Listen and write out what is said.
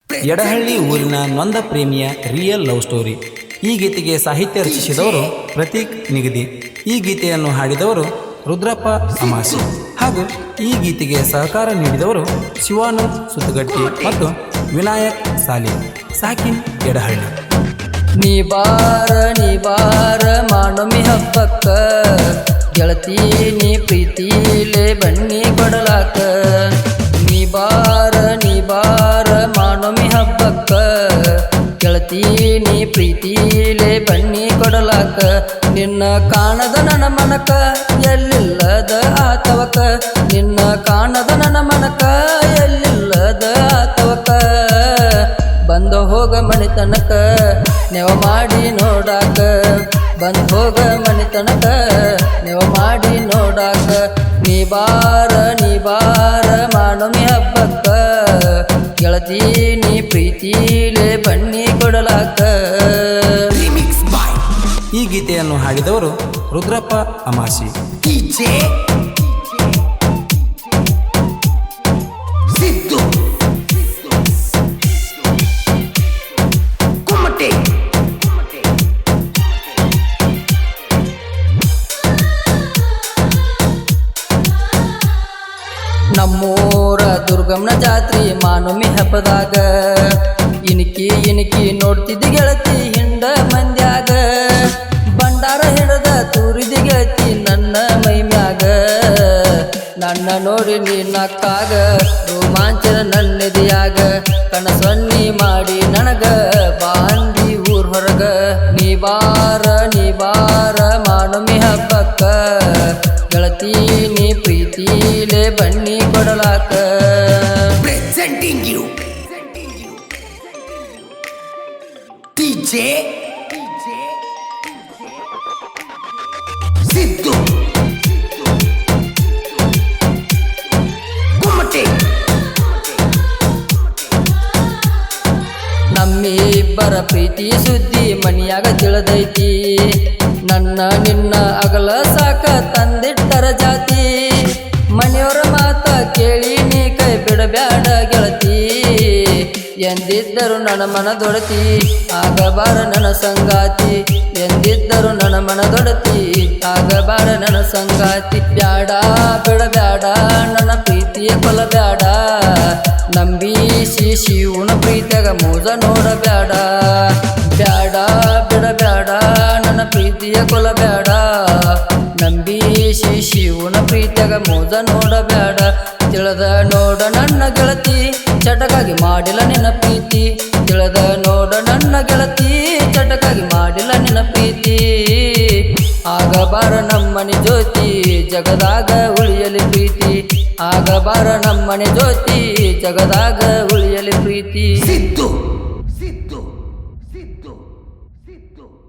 ಯಡಹಳ್ಳಿ ಊರಿನ ನೊಂದ ಪ್ರೇಮಿಯ real love story. ಈ ಗೀತೆಗೆ ಸಾಹಿತ್ಯ ರಚಿಸಿದವರು ಪ್ರತೀಕ್ ನಿಗದಿ. ಈ ಗೀತೆಯನ್ನು ಹಾಡಿದವರು ರುದ್ರಪ್ಪ ಅಮಾಸಿ ಹಾಗೂ ಈ ಗೀತೆಗೆ ಸಹಕಾರ ನೀಡಿದವರು ಶಿವಾನಂದ್ ಸುತ್ತಗಟ್ಟಿ ಮತ್ತು ವಿನಾಯಕ್ ಸಾಲಿ ಸಾಕಿನ್ ಯಡಹಳ್ಳಿ. ನೀ ಬಾರ ಮಾನಮಿ ಹಬ್ಬಕ್ಕ ಗೆಳತಿ ನೀ ಪ್ರೀತಿಲೇ ಬನ್ನಿ ಕೊಡಲಾಕ. ನೀ ಬಾರ ಮಾನಮಿ ಹಬ್ಬಕ್ಕ ಗೆಳತಿ ನೀ ಪ್ರೀತಿಲೇ ಬನ್ನಿ ಕೊಡಲಾಕ. ನಿನ್ನ ಕಾಣದ ನನ್ನ ಮನಕ ಎಲ್ಲಿಲ್ಲದ ಆತವಕ. ನಿನ್ನ ಕಾಣದ ನನ್ನ ಮನಕ ಎಲ್ಲಿಲ್ಲದ ಆತವಕ. ಬಂದ ಹೋಗ ಮಣಿತನಕ ನೆವ ಮಾಡಿ ನೋಡಾಕ. ಬಂದ ಹೋಗ ಮಣಿತನಕ ನೆವ ಮಾಡಿ ನೋಡಾಕ. ನೀ ಬಾರ ಮಾನಮಿ ಹಬ್ಬಕ್ಕ ಗೆಳತಿ ನೀ ಪ್ರೀತಿಲೇ ಬನ್ನಿ ಕೊಡಲಾಕ. ಈ ಗೀತೆಯನ್ನು ಹಾಡಿದವರು ರುದ್ರಪ್ಪ ಅಮಾಸಿ. ನಮ್ಮೂರ ದುರ್ಗಮ್ಮನ ಜಾತ್ರಿ ಮಾನಮಿ ಹಬ್ಬದಾಗ ಇಣಕಿ ನೋಡ್ತಿದ್ದಿ ಗೆಳತಿ ಹಿಂಡ ಮಂದ್ಯಾಗ. ಬಂಡಾರ ಹಿಡದ ತೂರಿದಿ ಗೆಳತಿ ನನ್ನ ಮೈ ಮ್ಯಾಗ. ನನ್ನ ನೋಡಿ ನೀ ನಕ್ಕಾಗ ರೋಮಾಂಚನ ನನ್ನೆದೆಯಾಗ. ಕನಸೊನ್ನಿ ಮಾಡಿ ನನಗ ಬಾಂದಿ ಊರ್ ಹೊರಗ. ನೀ ಬಾರ ಮಾನಮಿ ಹಬ್ಬಕ್ಕ ಗೆಳತಿ ನೀ ಪ್ರೀತಿಲೇ ಬನ್ನಿ ಕೊಡಲಾಕ. Presenting you DJ Siddu Kumate. ನಮ್ಮಿಬ್ಬರ ಪ್ರೀತಿ ಸುದ್ದಿ ಮನಿಯಾಗ ತಿಳಿದೈತಿ. ನನ್ನ ನಿನ್ನ ಅಗಲ ಸಾಕ ತಂದಿಟ್ಟರ ಜಾತಿ. ಮನೆಯವರ ಮಾತ ಕೇಳಿ ನೀ ಕೈ ಬಿಡಬ್ಯಾಡ ಗೆಳತಿ. ಎಂದಿದ್ದರು ನನ್ನ ಮನದೊಡತಿ ಆಗಬಾರ ನನ್ನ ಸಂಗಾತಿ. ಎಂದಿದ್ದರು ನನ್ನ ಮನದೊಡತಿ ಆಗಬಾರ ನನ್ನ ಸಂಗಾತಿ. ಬ್ಯಾಡ ಬಿಡಬ್ಯಾಡ ನನ್ನ ಪ್ರೀತಿಯ ಕೊಲಬ್ಯಾಡ. ನಂಬಿಸಿ ಶಿವನ ಪ್ರೀತಿಯಾಗ ಮೋಜ ನೋಡಬ್ಯಾಡ. ಬ್ಯಾಡ ಬಿಡಬ್ಯಾಡ ನನ್ನ ಪ್ರೀತಿಯ ಕೊಲಬ್ಯಾಡ. ನಂಬಿಸಿ ಶಿವನ ಪ್ರೀತಿಯಾಗ ಮೋಜ ನೋಡಬ್ಯಾಡ. ತಿಳಿದ ನೋಡ ನನ್ನ ಗೆಳತಿ ಚಟಕಾಗಿ ಮಾಡಿಲ್ಲ ನಿನ್ನ ಪ್ರೀತಿ. ತಿಳಿದ ನೋಡ ನನ್ನ ಗೆಳತಿ ಚಟಕಾಗಿ ಮಾಡಿಲ್ಲ ನಿನ್ನ ಪ್ರೀತಿ. ಆಗಬಾರ ನಮ್ಮನೆ ಜ್ಯೋತಿ ಜಗದಾಗ ಉಳಿಯಲಿ ಪ್ರೀತಿ. ಆಗಬಾರ ನಮ್ಮನೆ ಜ್ಯೋತಿ ಜಗದಾಗ ಉಳಿಯಲಿ ಪ್ರೀತಿ. Siddu